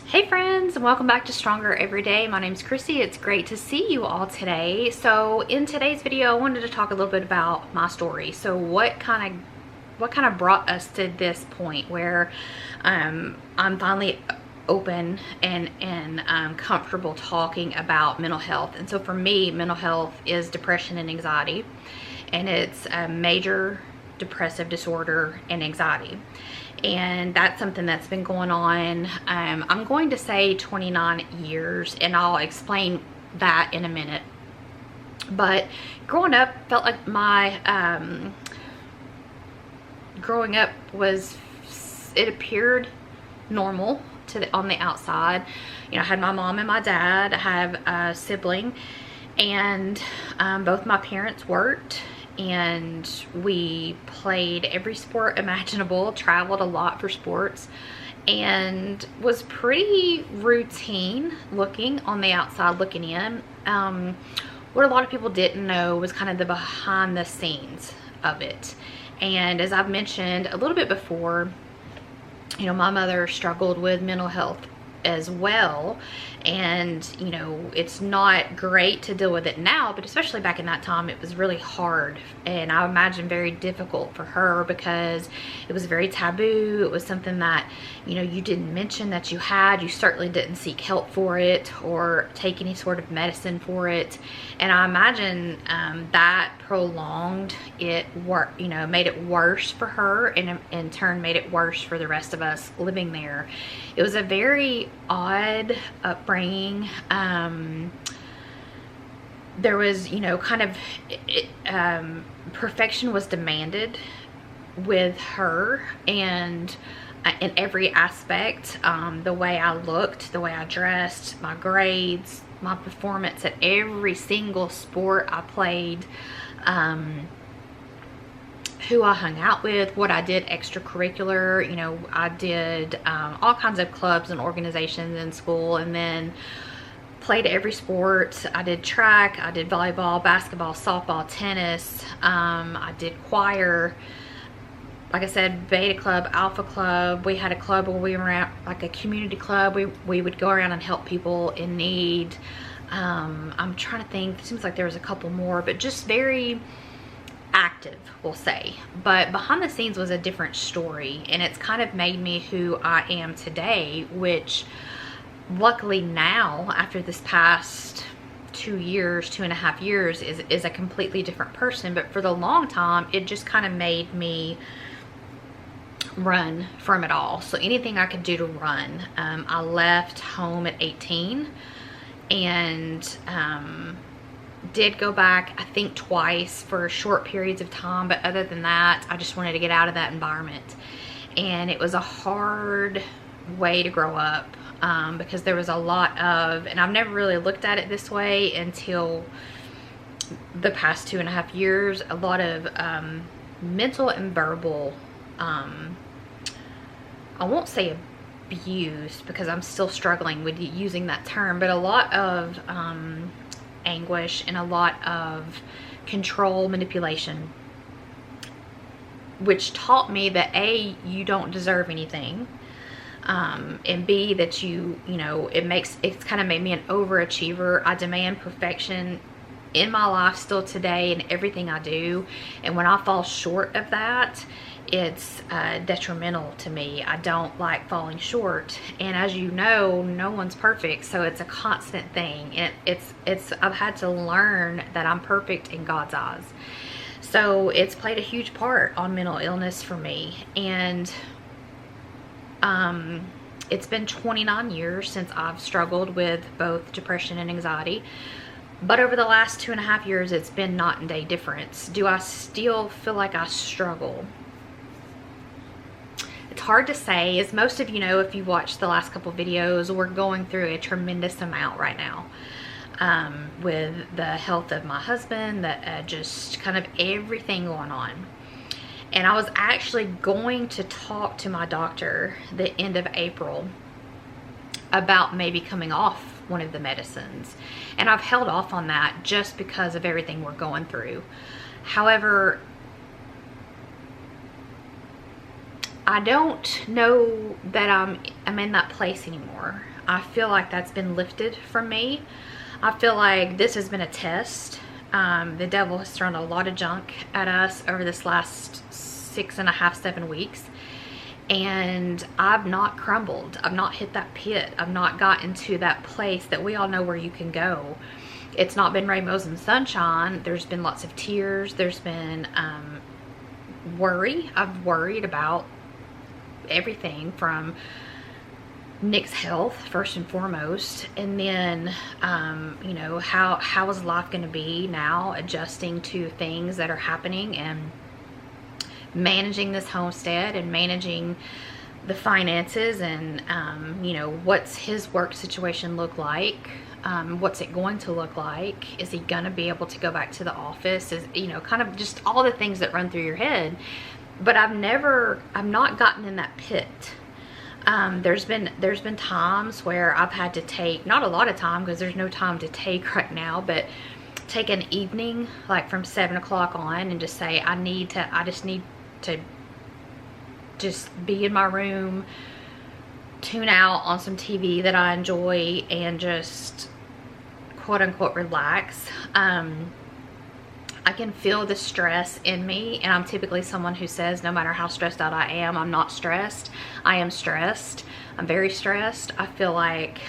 Hey friends, and welcome back to Stronger Every Day. My name's Chrissy. It's great to see you all today. So in today's video, I wanted to talk a little bit about my story. So what kind of brought us to this point where I'm finally open and comfortable talking about mental health. And so for me, mental health is depression and anxiety, and it's a major depressive disorder and anxiety. And that's something that's been going on, I'm going to say 29 years, and I'll explain that in a minute. But growing up, felt like my growing up it appeared normal on the outside. You know, I had my mom and my dad. I have a sibling, and both my parents worked, and we played every sport imaginable, traveled a lot for sports, and was pretty routine looking on the outside looking in. What a lot of people didn't know was kind of the behind the scenes of it. And as I've mentioned a little bit before, you know, my mother struggled with mental health as well, and you know, it's not great to deal with it now, but especially back in that time it was really hard, and I imagine very difficult for her because it was very taboo. It was something that, you know, you didn't mention that you had. You certainly didn't seek help for it or take any sort of medicine for it, and I imagine that prolonged it, you know, made it worse for her, and in turn made it worse for the rest of us living there. It was a very odd upbringing. There was, you know, kind of perfection was demanded with her, and in every aspect, the way I looked, the way I dressed, my grades, my performance at every single sport I played, who I hung out with, what I did extracurricular. You know, I did all kinds of clubs and organizations in school, and then played every sport. I did track, I did volleyball, basketball, softball, tennis. I did choir. Like I said, Beta Club, Alpha Club. We had a club where we were at, like a community club. We would go around and help people in need. I'm trying to think. It seems like there was a couple more, but just very active, we'll say. But behind the scenes was a different story, and it's kind of made me who I am today, which luckily now, after this past 2.5 years, is a completely different person. But for the long time, it just kind of made me run from it all. So anything I could do to run. I left home at 18, and did go back, I think, twice for short periods of time, but other than that, I just wanted to get out of that environment. And it was a hard way to grow up, because there was a lot of, and I've never really looked at it this way until the past 2.5 years, a lot of mental and verbal, I won't say abuse because I'm still struggling with using that term, but a lot of anguish and a lot of control, manipulation, which taught me that A, you don't deserve anything, and B, that you know, it's kind of made me an overachiever. I demand perfection in my life still today in everything I do, and when I fall short of that, it's detrimental to me. I don't like falling short, and as you know, no one's perfect, so it's a constant thing. And I've had to learn that I'm perfect in God's eyes. So it's played a huge part on mental illness for me, and it's been 29 years since I've struggled with both depression and anxiety. But over the last 2.5 years, it's been night and day difference. Do I still feel like I struggle? It's hard to say. As most of you know, if you watched the last couple videos, we're going through a tremendous amount right now, with the health of my husband, just kind of everything going on. And I was actually going to talk to my doctor the end of April about maybe coming off one of the medicines, and I've held off on that just because of everything we're going through. However, I don't know that I'm in that place anymore. I feel like that's been lifted from me. I feel like this has been a test. The devil has thrown a lot of junk at us over this last 6.5, 7 weeks. And I've not crumbled. I've not hit that pit. I've not gotten to that place that we all know where you can go. It's not been rainbows and sunshine. There's been lots of tears. There's been worry. I've worried about everything from Nick's health first and foremost, and then you know, how is life going to be now, adjusting to things that are happening and managing this homestead and managing the finances, and you know, what's his work situation look like, what's it going to look like, is he gonna be able to go back to the office, is, you know, kind of just all the things that run through your head. But I've not gotten in that pit. There's been times where I've had to take, not a lot of time because there's no time to take right now, but take an evening like from 7 o'clock on and just say, I just need to just be in my room, tune out on some TV that I enjoy, and just quote unquote relax. I can feel the stress in me, and I'm typically someone who says no matter how stressed out I am, I'm not stressed. I am stressed. I'm very stressed. I feel like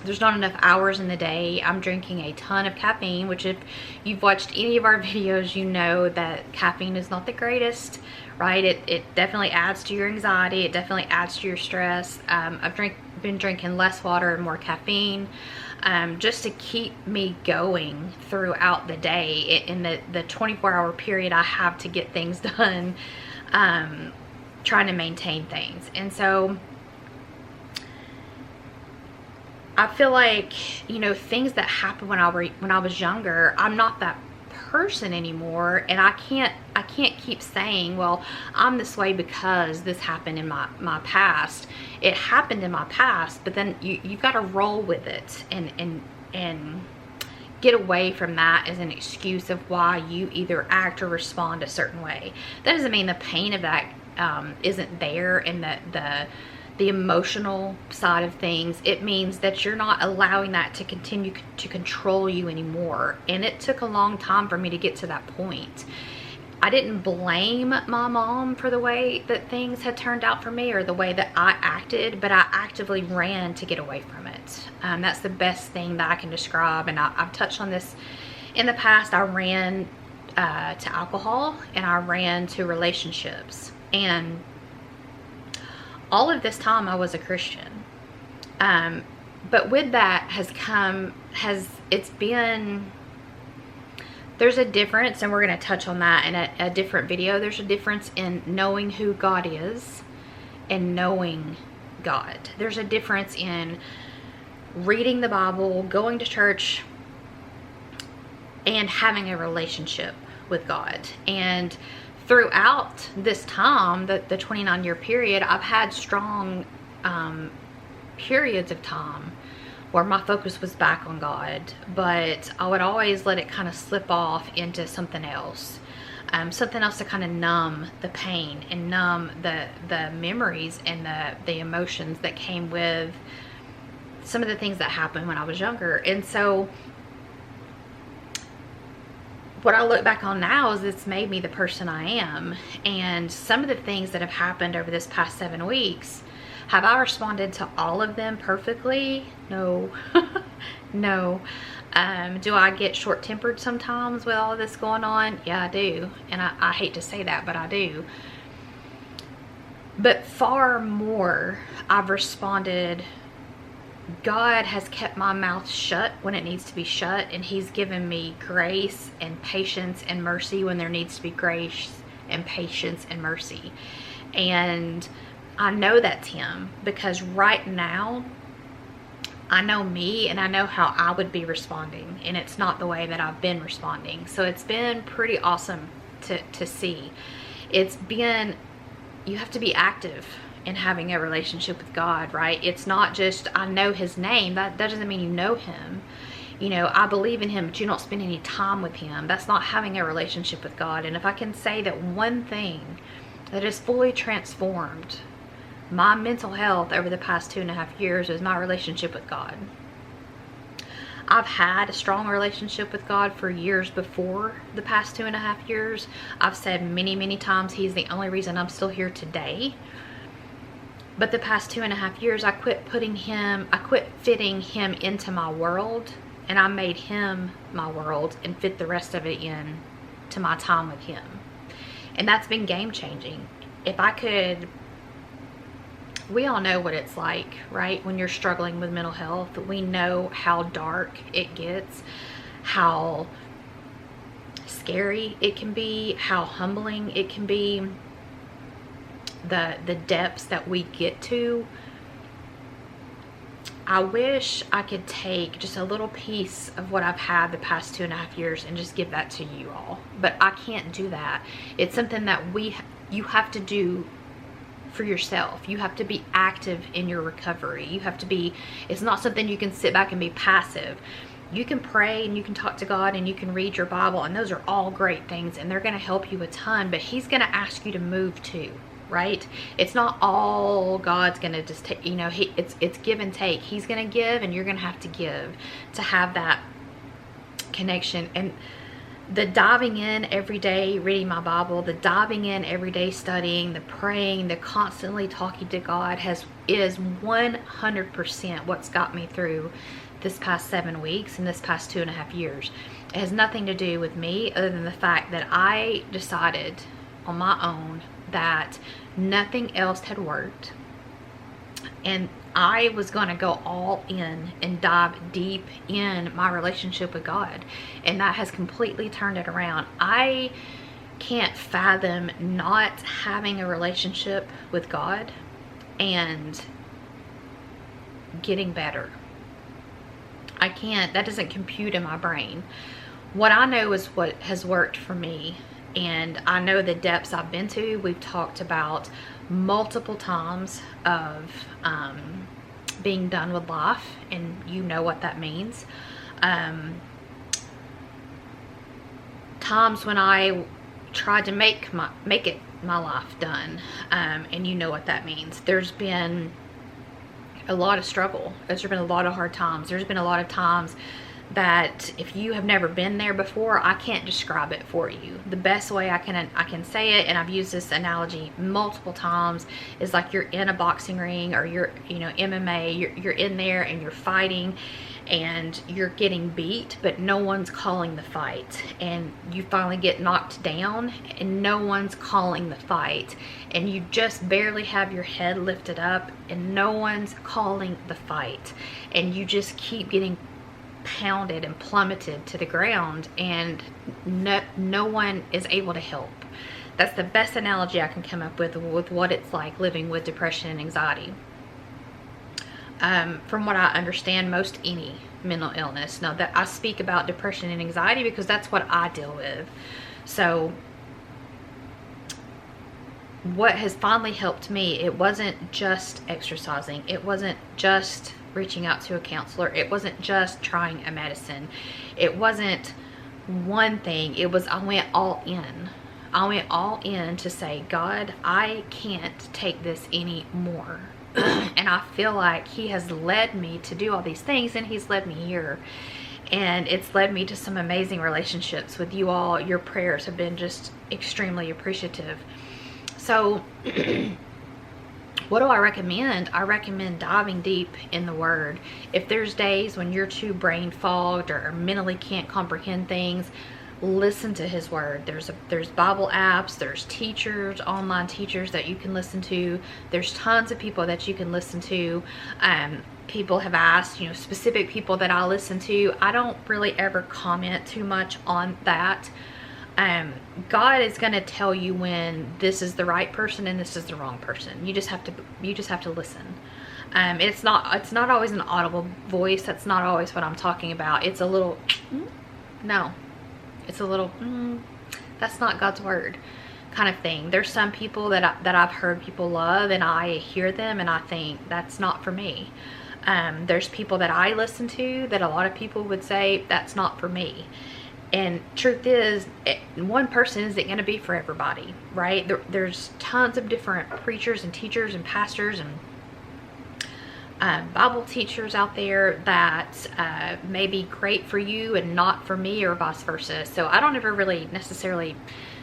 there's not enough hours in the day. I'm drinking a ton of caffeine, which if you've watched any of our videos, you know that caffeine is not the greatest, right? It definitely adds to your anxiety. It definitely adds to your stress. I've been drinking less water and more caffeine, just to keep me going throughout the day in the 24-hour period I have to get things done, trying to maintain things. And so I feel like, you know, things that happened when I was younger, I'm not that person anymore, and I can't keep saying, well, I'm this way because this happened in my past. It happened in my past, but then you've got to roll with it and get away from that as an excuse of why you either act or respond a certain way. That doesn't mean the pain of that isn't there, and the emotional side of things. It means that you're not allowing that to continue to control you anymore. And it took a long time for me to get to that point. I didn't blame my mom for the way that things had turned out for me or the way that I acted, but I actively ran to get away from it. That's the best thing that I can describe. And I've touched on this in the past. I ran to alcohol, and I ran to relationships. And all of this time I was a Christian. But with that there's a difference, and we're going to touch on that in a different video. There's a difference in knowing who God is and knowing God. There's a difference in reading the Bible, going to church, and having a relationship with God. And throughout this time, the 29-year period, I've had strong periods of time where my focus was back on God, but I would always let it kind of slip off into something else to kind of numb the pain and numb the memories and the emotions that came with some of the things that happened when I was younger. And so what I look back on now is it's made me the person I am. And some of the things that have happened over this past 7 weeks, have I responded to all of them perfectly? No. No. Do I get short-tempered sometimes with all of this going on? Yeah, I do. And I hate to say that, but I do. But far more, I've responded, God has kept my mouth shut when it needs to be shut, and He's given me grace and patience and mercy when there needs to be grace and patience and mercy. And I know that's Him, because right now I know me and I know how I would be responding, and it's not the way that I've been responding. So it's been pretty awesome to see. It's been, you have to be active in having a relationship with God, right? It's not just I know His name. That doesn't mean you know Him. You know, I believe in Him, but you don't spend any time with Him. That's not having a relationship with God. And if I can say that one thing that is fully transformed my mental health over the past 2.5 years is my relationship with God. I've had a strong relationship with God for years before the past 2.5 years. I've said many, many times He's the only reason I'm still here today. But the past 2.5 years, I quit fitting Him into my world, and I made Him my world and fit the rest of it in to my time with Him. And that's been game changing. If I could, we all know what it's like, right? When you're struggling with mental health, we know how dark it gets, how scary it can be, how humbling it can be, the depths that we get to. I wish I could take just a little piece of what I've had the past 2.5 years and just give that to you all, but I can't do that. It's something that you have to do for yourself. You have to be active in your recovery. You have to be, it's not something you can sit back and be passive. You can pray and you can talk to God and you can read your Bible, and those are all great things and they're going to help you a ton, but He's going to ask you to move too, right? It's not all God's going to just take, it's give and take. He's going to give and you're going to have to give to have that connection. And the diving in every day, reading my Bible, the diving in every day, studying, the praying, the constantly talking to God is 100% what's got me through this past 7 weeks and this past 2.5 years. It has nothing to do with me other than the fact that I decided on my own that nothing else had worked, and I was going to go all in and dive deep in my relationship with God, and that has completely turned it around. I can't fathom not having a relationship with God and getting better. I can't, that doesn't compute in my brain. What I know is what has worked for me, and I know the depths I've been to. We've talked about multiple times of being done with life, and you know what that means. Times when I tried to make it my life done, and you know what that means. There's been a lot of struggle. There's been a lot of hard times. There's been a lot of times that if you have never been there before, I can't describe it for you. The best way I can say it, and I've used this analogy multiple times, is like you're in a boxing ring, or you're, MMA, you're in there and you're fighting and you're getting beat, but no one's calling the fight, and you finally get knocked down and no one's calling the fight, and you just barely have your head lifted up and no one's calling the fight, and you just keep getting pounded and plummeted to the ground, and no one is able to help. That's the best analogy I can come up with what it's like living with depression and anxiety. From what I understand, most any mental illness. Now, that I speak about depression and anxiety because that's what I deal with. So what has finally helped me, it wasn't just exercising, it wasn't just reaching out to a counselor, it wasn't just trying a medicine, it wasn't one thing. It was, I went all in. I went all in to say, God, I can't take this anymore. And I feel like He has led me to do all these things, and He's led me here, and it's led me to some amazing relationships with you all. Your prayers have been just extremely appreciative. So what do I recommend? I recommend diving deep in the Word. If there's days when you're too brain fogged or mentally can't comprehend things, listen to His Word. There's Bible apps, there's teachers, online teachers that you can listen to. There's tons of people that you can listen to. People have asked, specific people that I listen to. I don't really ever comment too much on that. God is going to tell you when this is the right person and this is the wrong person. You just have to listen. It's not always an audible voice. That's not always what I'm talking about. It's a little no. It's a little that's not God's word kind of thing. There's some people that I've heard people love, and I hear them and I think that's not for me. There's people that I listen to that a lot of people would say that's not for me. And truth is, one person isn't going to be for everybody, right? There's tons of different preachers and teachers and pastors and Bible teachers out there that may be great for you and not for me, or vice versa. So I don't ever really necessarily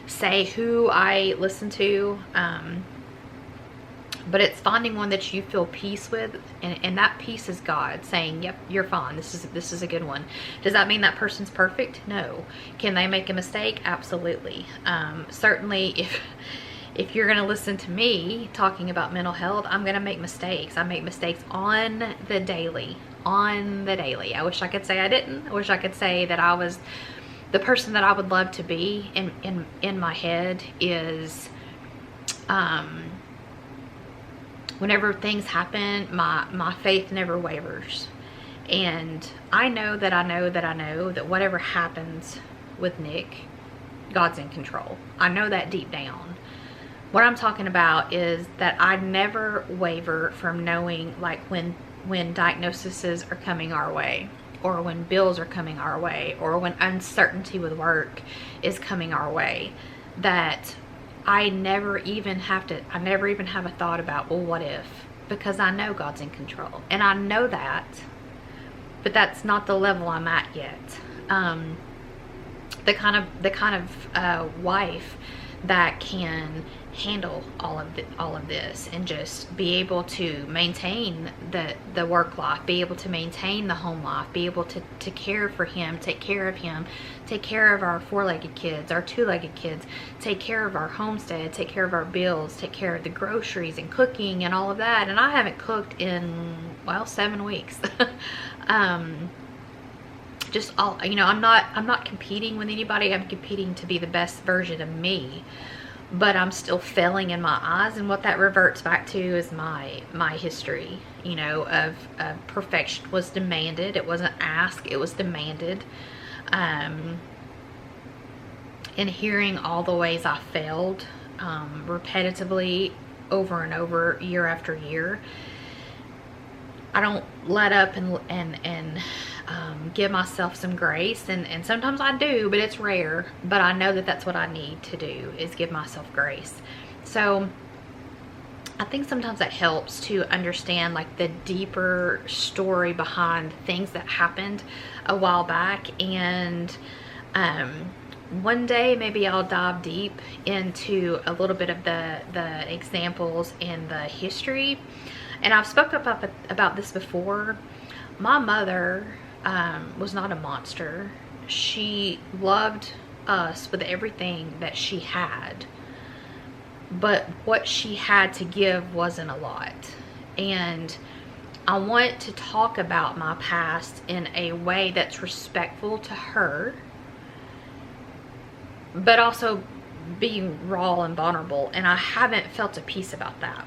say who I listen to, but it's finding one that you feel peace with, and that peace is God saying, yep, you're fine, this is a good one. Does that mean that person's perfect? No. Can they make a mistake? Absolutely. Certainly if you're going to listen to me talking about mental health, I'm going to make mistakes. I make mistakes on the daily. I wish I could say I didn't. I wish I could say that I was the person that I would love to be. In my head is, whenever things happen, my faith never wavers. And I know that whatever happens with Nick, God's in control. I know that deep down. What I'm talking about is that I never waver from knowing, like, when diagnoses are coming our way, or when bills are coming our way, or when uncertainty with work is coming our way, that I never even have a thought about, well, what if? Because I know God's in control. And I know that, but that's not the level I'm at yet. The kind of wife that can handle all of this and just be able to maintain the work life, be able to maintain the home life, be able to care for him, take care of him, take care of our 4-legged kids, our 2-legged kids, take care of our homestead, take care of our bills, take care of the groceries and cooking and all of that. And I haven't cooked in, well, 7 weeks. Just all, you know, I'm not competing with anybody. I'm competing to be the best version of me. But I'm still failing in my eyes, and what that reverts back to is my history, you know, of perfection was demanded. It wasn't asked, it was demanded. And hearing all the ways I failed repetitively over and over, year after year, I don't let up and give myself some grace, and sometimes I do, but it's rare. But I know that that's what I need to do, is give myself grace. So I think sometimes that helps to understand, like, the deeper story behind things that happened a while back. And one day maybe I'll dive deep into a little bit of the examples in the history. And I've spoken about this before. My mother was not a monster. She loved us with everything that she had, but what she had to give wasn't a lot. And I want to talk about my past in a way that's respectful to her, but also being raw and vulnerable. And I haven't felt a peace about that.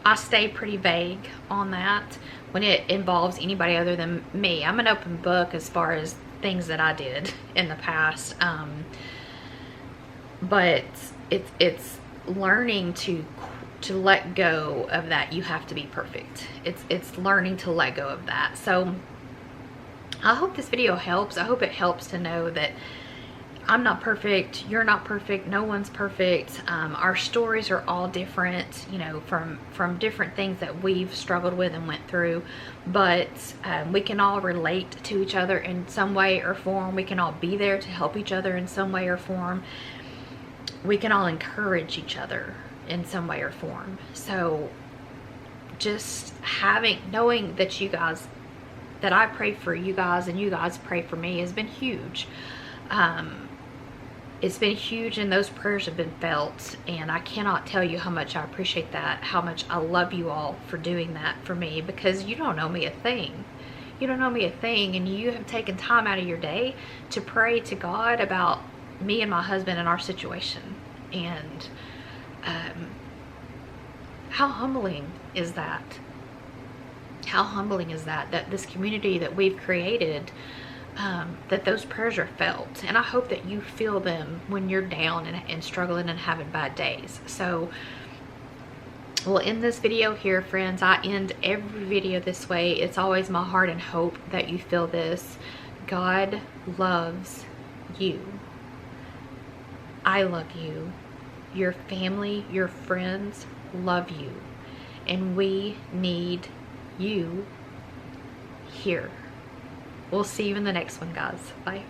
I stay pretty vague on that when it involves anybody other than me. I'm an open book as far as things that I did in the past. But it's learning to let go of that. You have to be perfect. It's learning to let go of that. So I hope this video helps. I hope it helps to know that I'm not perfect, you're not perfect, no one's perfect. Our stories are all different, you know, from different things that we've struggled with and went through. But we can all relate to each other in some way or form. We can all be there to help each other in some way or form. We can all encourage each other in some way or form. So just knowing that you guys, that I pray for you guys and you guys pray for me, has been huge. It's been huge, and those prayers have been felt, and I cannot tell you how much I appreciate that, how much I love you all for doing that for me, because you don't know me a thing. You don't know me a thing, and you have taken time out of your day to pray to God about me and my husband and our situation. And how humbling is that? How humbling is that this community that we've created, that those prayers are felt. And I hope that you feel them when you're down and struggling and having bad days. So we'll end this video here, friends. I end every video this way. It's always my heart and hope that you feel this. God loves you. I love you. Your family, your friends love you. And we need you here. We'll see you in the next one, guys. Bye.